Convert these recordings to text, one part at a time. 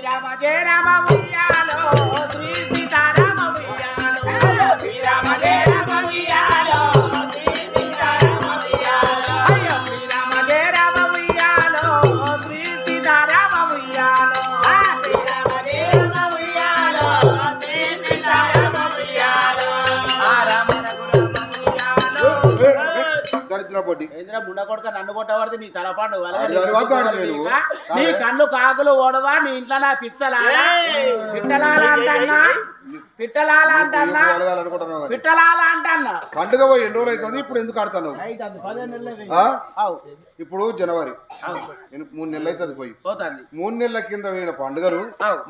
శ్రీరామ జయ రామ ఉయ్యాలో శ్రీ సీతారామ ఉయ్యాలో శ్రీరామ జయ రామ ఉయ్యాలో శ్రీ సీతారామ ఉయ్యాలో అయ్యో శ్రీరామ జయ రామ ఉయ్యాలో శ్రీ సీతారామ ఉయ్యాలో శ్రీరామ జయ రామ ఉయ్యాలో శ్రీ సీతారామ ఉయ్యాలో ఆ రామ రఘురామ ఉయ్యాలో దరిద్ర పొట్టి ఏంద్రా ముండ కొడుక నన్ను కొట్టబడితే నీ తలపాడు నువ్వు. నీ కళ్ళు కాకులు ఓడవా నీ ఇంట్లో నా పిచ్చలాలా పిట్టలాలా అంటన్నా పిట్టలాలా అంటన్నా పిట్టలాలా అంటన్నా పండుగ పోయి ఎన్ని రోజులు అవుతుంది ఇప్పుడు ఎందుకు ఆడతాను ఇప్పుడు జనవరి 3 నెలలు అవుతుంది పోయి పోతుంది 3 నెలల కింద పోయిన పండుగలు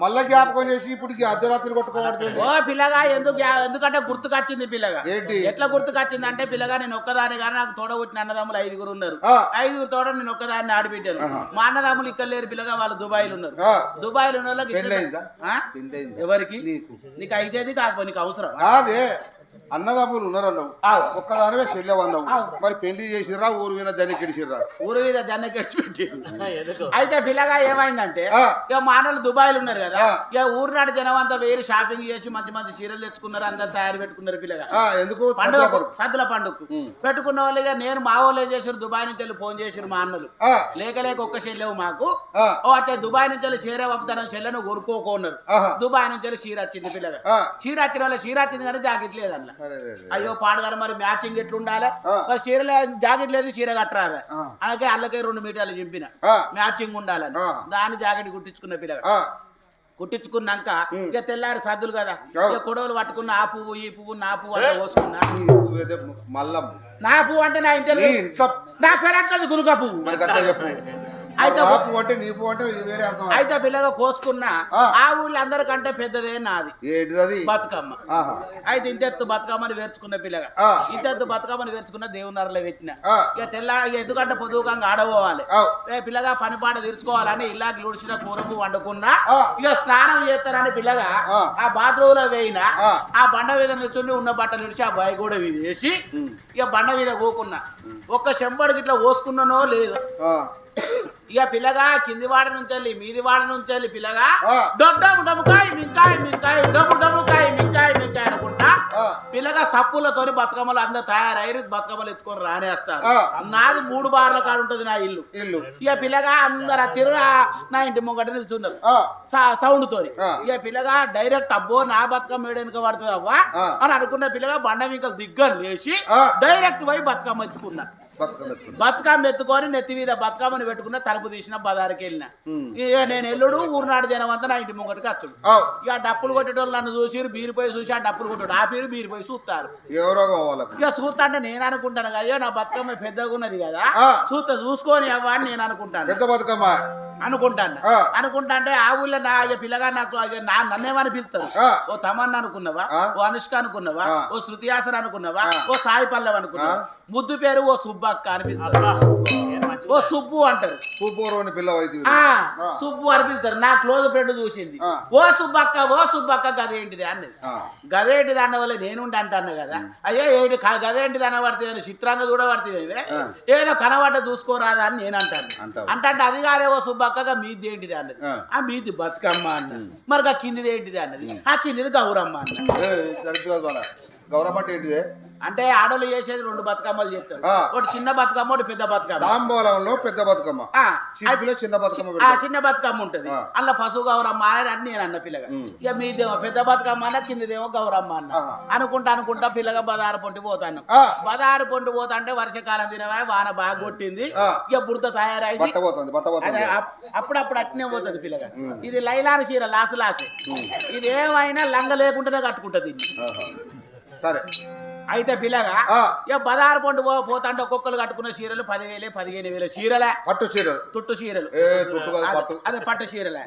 మళ్ళా జ్ఞాపకం చేసి ఇప్పుడు అర్ధరాత్రి కొట్టుకోవడం ఓ పిల్లగా ఎందుకంటే గుర్తుకొచ్చింది పిల్లగా ఏంటి ఎట్లా గుర్తుకొచ్చింది అంటే పిల్లగా నేను ఒక్కదాని కానీ నాకు తోడబుట్టిన అన్నదమ్ములు 5 ఉన్నారు 5 తోడ నేను ఒక్కదాన్ని ఆడిపెట్టాను మా అన్నదమ్ములు ఇక్కడ లేరు పిల్లగా వాళ్ళు దుబాయ్లు ఉన్నారు దుబాయ్లు ఉన్న వాళ్ళకి ఎవరికి నీకు అయితేది కాకపోతే నీకు అవసరం అదే అన్నదమ్ములు ఉన్నారన్నావు ఒక్కదానివే చెల్లెవన్నావు మరి పెళ్లి చేసిర్రా ఊరు మీద దాన్ని కెడిసిర్రా ఊరు మీద దాన్ని కెడిచి పెట్టారు అయితే పిల్లగా ఏమైందంటే ఇక మానవులు దుబాయ్లు ఉన్నారు కదా ఇక ఊరు నాడు జనం అంతా వేరు షాపింగ్ చేసి మంచి మంచి చీరలు తెచ్చుకున్నారు అందరు తయారు పెట్టుకున్నారు పిల్లగా ఎందుకు పండుగ సద్దుల పండుగకు పెట్టుకున్న వాళ్ళు ఇక నేను మా వాళ్ళు ఏం చేసారు దుబాయ్ నుంచి వెళ్ళి ఫోన్ చేసారు మా అన్నలు లేక ఒక్క చెల్లెవు మాకు అయితే దుబాయ్ నుంచి వెళ్ళి చీర పంపుతాను చెల్లెను కొనుక్కోకున్నారు దుబాయ్ నుంచి వెళ్ళి చీర వచ్చింది పిల్లగా చీర వచ్చిన వాళ్ళు చీర వచ్చింది కానీ జాకెట్ లేదు అన్న అయ్యో పాడగారు మరి మ్యాచింగ్ ఎట్లా ఉండాలి మరి చీర జాకెట్ లేదు చీర కట్టరాదు అలాగే అల్లకే 2 మీటర్లు చింపిన మ్యాచింగ్ ఉండాలని దాని జాకెట్ కుట్టించుకున్న పిల్లగా కుట్టించుకున్నాక ఇక తెల్లారి సద్దులు కదా ఇక కొడవలు పట్టుకున్న ఆ పువ్వు ఈ పువ్వు నా పువ్వు అంతా పోసుకున్నా నా పువ్వు అంటే నా ఇంటి నా పేరు గురుగా పువ్వు అయితే పిల్లగా కోసుకున్నా ఆ ఊళ్ళో అందరికంటే పెద్దదే నాది బతుకమ్మ అయితే ఇంతెత్తు బతుకమ్మని వేర్చుకున్న పిల్లగా ఇంతెత్తు బతుకమ్మని వేర్చుకున్న దేవునరలో పెట్టిన ఇక తెల్ల ఎందుకంటే పొదువుకంగా ఆడబోవాలి పిల్లగా పనిపాట తీర్చుకోవాలని ఇల్లాకి ఉడిచిన కూరకు వండుకున్నా ఇక స్నానం చేస్తారని పిల్లగా ఆ బాత్రూమ్ లో వేయిన ఆ బండ మీద నిల్చుండి ఉన్న బట్టలు విడిచి ఆ బాయ్ కూడా వేసి ఇక బండ మీద కూకున్నా ఒక్క చెంబడికి ఇట్లా పోసుకున్నానో లేదు ఇక పిల్లగా కింది వాడ నుంచి వెళ్ళి మీది వాడ నుంచి వెళ్ళి పిల్లగా డబ్బు డబ్బుకాయ మింకాయ మింకాయ డబ్బుకాయ మింకాయ మింకాయ అనుకుంటా పిల్లగా సప్పులతో బతుకమ్మలు అందరు తయారయ్యి బతుకమ్మలు ఎత్తుకొని రానేస్తారు నాది 3 బార్ల కాడ ఉంటది నా ఇల్లు ఇక పిల్లగా అందరు తిరుగు నా ఇంటి ముంగట నిల్చున్నారు సౌండ్ తోని ఇక పిల్లగా డైరెక్ట్ అబ్బో నా బతుకమ్మ ఏడెనుక పడుతుంది అవ్వా అని అనుకున్న పిల్లగా బండ మీకలు దిగ్గలు లేచి డైరెక్ట్ పోయి బతుకమ్మ ఎత్తుకున్నా బతుకమ్మ ఎత్తుకొని నెత్తి మీద బతుకమ్మని పెట్టుకున్న తలుపు తీసిన బజారుకి వెళ్ళిన ఇక నేను ఎల్లుడు ఊరునాడు జనం అంతా నా ఇంటి ముంగటికి వచ్చుడు ఇక డప్పులు కొట్టేటోళ్ళు నన్ను చూసి బీరిపోయి చూసి ఆ డప్పులు కొట్టాడు ఆ పేరు బీరిపోయి చూస్తారు ఇక చూస్తా అంటే నేను అనుకుంటాను కదా నా బతుకమ్మ పెద్దగా ఉన్నది కదా చూసుకొని అవ్వ అని నేను అనుకుంటాను అనుకుంటా అంటే ఆ ఊళ్ళో నా పిల్లగా నాకు నన్నేమని పిలుస్తారు ఓ తమన్నా అనుకున్నావా ఓ అనుష్క అనుకున్నావా ఓ శృతి హాసన్ అనుకున్నావా ఓ సాయి పల్లవి అనుకున్నావా ముద్దు పేరు ఓ సుబ్బక్క అనిపిస్తారు ఓ సుబ్బు అంటారు సుబ్బు అనిపిస్తారు నా క్లోజ్ ఫ్రెండ్ చూసింది ఓ సుబ్బక్క గదేంటిది అన్నది గదేంటిది అన్న వల్ల నేనుండి అంటాను కదా అయ్యో ఏంటి గదేంటిది అనబడితే చిత్రంగా చూడబడితే ఏదో కనబడ్డ చూసుకోరాదా అని నేను అంటాను అంటే అది కాదే ఓ సుబ్బక్కగా మీది ఏంటిది అన్నది ఆ మీది బతుకమ్మ అన్నది మరి ఆ కిందిది ఏంటిది అన్నది ఆ కిందిది గౌరమ్మ అన్నది గౌరమ్మ అంటే ఏంటిదే అంటే ఆడోళ్ళు చేసేది 2 బతుకమ్మలు చేస్తారు ఒకటి చిన్న బతుకమ్మ ఒకటి పెద్ద బతుకమ్మ తాంబూలంలో పెద్ద బతుకమ్మ చిన్న బతుకమ్మ చిన్న బతుకమ్మ ఉంటది అలా పశువు గౌరమ్మ అని నేను అన్న పిల్లగా ఇక మీదేమో పెద్ద బతుకమ్మ అన్న కిందదేమో గౌరమ్మ అన్న అనుకుంటా పిల్లగా బదారు పొంటి పోతాను బదారు పొంటి పోతా అంటే వర్షాకాలం తినవా వాన బాగా కొట్టింది ఇక బురద తయారైంది అప్పుడప్పుడు అట్నే పోతుంది పిల్లగా ఇది లైలాని చీర లాసు ఇది ఏమైనా లంగ లేకుండానే కట్టుకుంటది సరే అయితే పిల్లగా ఇక బదారు పండు పోతాంటే ఒక్కొక్కరు కట్టుకున్న చీరలు 10,000 15,000 చీరలే పట్టు చీరలు తుట్టు చీరలు అదే పట్టు చీరలే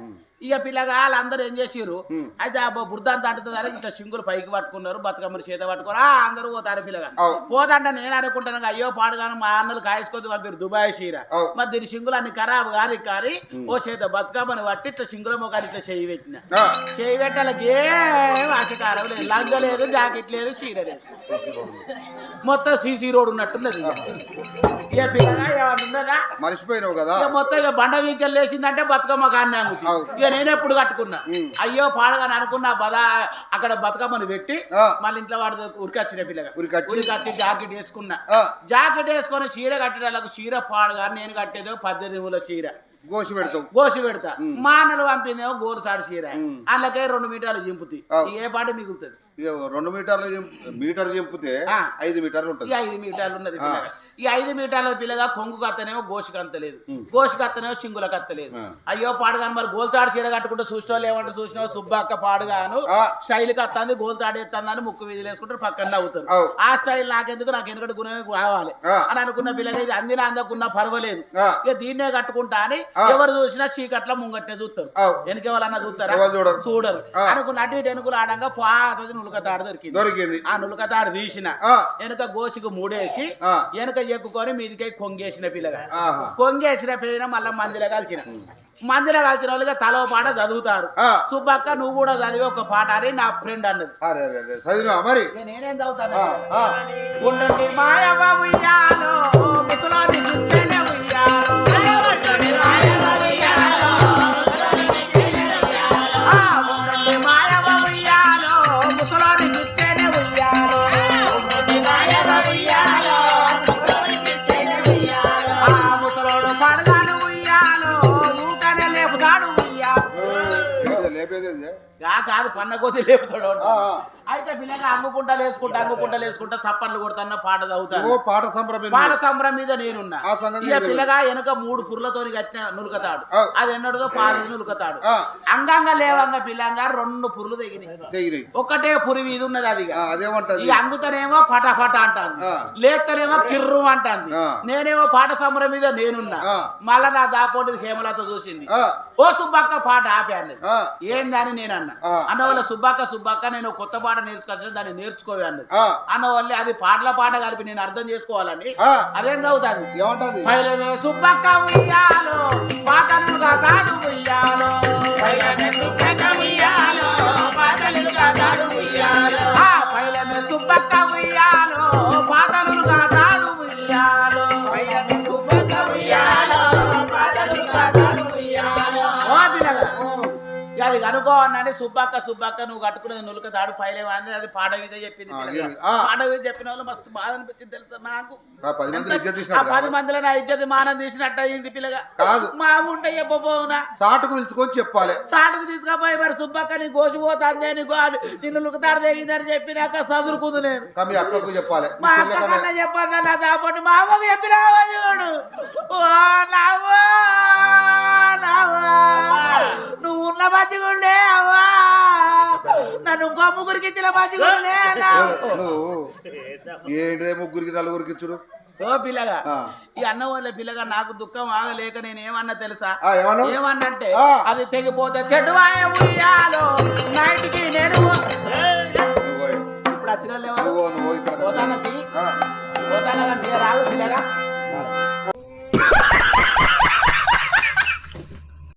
ఇక పిల్లగా వాళ్ళందరూ ఏం చేసిర్రు అయితే ఆ బుర్దాంత అంటున్నారు ఇట్లా సింగులు పైకి పట్టుకున్నారు బతుకమ్మని చేత పట్టుకున్నారు అందరూ పోతారు పిల్లగా పోతాంటే నేను అనుకుంటాను అయ్యో పాడుగాను మా అన్నలు కాయసుకొని వాళ్ళ పేరు దుబాయ్ చీర మరి దీని సింగులు అన్ని ఖరాబు కాదు ఓ చేత బతుకమ్మని పట్టి ఇట్లా సింగుల మొక్కని ఇట్లా చేయి పెట్టిన చేయి పెట్టాలకి ఏం ఆశకారం లేదు లంగ లేదు జాకెట్ లేదు చీర లేదు మొత్తం సీసీ రోడ్ ఉన్నట్టున్నది ఇక పిల్లగా ఏమన్నా ఉన్నదా మర్చిపోయినావు కదా ఇక మొత్తం ఇక బండ వీకెళ్ళి లేచిందంటే బతుకమ్మ కాన్ని ఇక నేను ఎప్పుడు కట్టుకున్నా అయ్యో పాడగాని అనుకున్నా అక్కడ బతుకమ్మను పెట్టి మళ్ళీ ఇంట్లో వాడి ఉరికొచ్చిన పిల్లగా ఉరికొచ్చి జాకెట్ వేసుకున్నా జాకెట్ వేసుకొని చీర కట్టేటకు చీర పాడుగా నేను కట్టేదో 18 చీర గోసి పెడతా మా అన్నలు పంపిందేమో గోలుసాడు చీర అందుకే 2 మీటర్లు చింపుతాయి ఏ పాట మిగులుతుంది 2 మీటర్ చింపితే 5 మీటర్లు ఉంటుంది 5 మీటర్లు ఉన్నది పిల్లగా ఈ 5 మీటర్ల పిల్లగా కొంగు కత్తనేమో గోషికి అంతలేదు గోషికి అత్తనేమో సింగులకు అత్తలేదు అయ్యో పాడుగాను మరి గోల్తాడు చీర కట్టుకుంటే చూసిన ఏమంటారు చూసినావు సుబ్బక్క పాడుగాను స్టైల్ కి వస్తుంది గోల్తాడు ఎత్తాను ముక్కు వీధులు వేసుకుంటారు పక్కన అవుతారు ఆ స్టైల్ నాకెందుకు నాకు వెనకటి గుణమే కావాలి అని అనుకున్న పిల్లగా ఇది అందిన అందకున్నా పర్వాలేదు ఇక దీన్నే కట్టుకుంటా అని ఎవరు చూసినా చీకట్ల ముంగట్నే చూస్తారు వెనకెవరన్నా చూస్తారా చూడరు అనుకున్న అటు ఇటు వెనుకలు ఆడంగా పాతది నులకతాడు దొరికింది ఆ నులకతాడు తీసిన వెనక గోసికి మూడేసి వెనక ఎక్కుకొని మీదికై కొంగేసిన పిల్లగా కొంగేసిన పిల్లగా మళ్ళీ మందిలో కలిసిన వాళ్ళుగా తలో పాట చదువుతారు సుబ్బక్క నువ్వు కూడా చదివి ఒక పాట అని నా ఫ్రెండ్ అన్నది నేనేం చదువుతాను ఉండండి మాయవ్వ ఉయ్యాలో ముసలోని కూర్చొని ఉయ్యాలో ఉండండి మాయవ్వ ఉయ్యాలో ముసలోని కూర్చొని ఉయ్యాలో ముసలోడు పడగాను ఉయ్యాలో ఊకనే లేపుతాడు కాదు పన్న కొద్ది లేపుతాడు అయితే పిల్లగా అంగుకుంటా లేసుకుంటా చప్పట్లు కొడతా పాట చదువుతాను పాట సంబరం మీద నేనున్నా ఇక పిల్లగా వెనక 3 పుర్లతోని కట్టిన నులుకతాడు అది ఎన్నడుదో పాలు నులుకతాడు అంగంగా లేవంగా పిల్లంగా 2 పుర్లు తెగినాయి ఒకటే పురి మీద ఉన్నది అది ఇక అంగుతనేమో పట అంటాను లేతనేమో కిర్రు అంటాంది నేనేమో పాట సంబరం మీద నేనున్నా మళ్ళా నా దాపోటి హేమలతో చూసింది ఓ సుబ్బక్క పాట ఆపి అన్నది ఏందని నేను అన్నా అన్నవాళ్ళ సుబ్బక్క నేను కొత్త పాట నేర్చుకోవచ్చు దాన్ని నేర్చుకోవే అన్నది అన్నవాళ్ళే అది పాట కలిపి నేను అర్థం చేసుకోవాలని అదేం చదువుతాను పైలమే సుబ్బక్క ఉయ్యాలో పాటలుగా తాడు ఉయ్యాలో పైలమే సుబ్బక్క ఉయ్యాలో పాటలుగా తాడు ఉయ్యాలో పైలమే సుబ్బక్క ఉయ్యాలో పాటలుగా తాడు ఉయ్యాలో పైలమే సుబ్బక్క ఉయ్యాలో పాటలుగా తాడు ఉయ్యాలో అది కనుకోవన్నాని సుబ్బక్క నువ్వు కట్టుకునేది నులుక తాడు పైలేవా అని అది పాట మీద చెప్పింది పాట మీద చెప్పిన వాళ్ళు మస్తు బాధ అనిపించింది తెలుసా నాకు 10 మందిలో నా ఇజ్జత్ మానం తీసినట్టు అయింది పిల్లగా మా ఉంటే చెప్పబోవునా సాటుకు నిలుచుకొని చెప్పాలి సాటుకు తీసుకపోయి మరి సుబ్బక్క నీ గోసిపోతుంది నిన్ను నులుకతాడు తెగిందని చెప్పినాక చదువుకుంది నేను మా అక్కకన్నా చెప్పాను నా దాపటి మా అమ్మకు చెప్పినా చూడు నువ్వు ఉన్న మంచిగుండే అవ్వా నన్ను ఇంకో 3 ఇచ్చిన మంచిగుండే ఏంటి 3 4 ఇచ్చుడు ఓ పిల్లగా ఈ అన్న వాళ్ళ పిల్లగా నాకు దుఃఖం ఆగలేక నేను ఏమన్నా తెలుసా ఏమన్నంటే అది తెగిపోతే చెడువాయ ఉయ్యాలో నైట్కి నేను ఇప్పుడు వచ్చిన రాదు పిల్లగా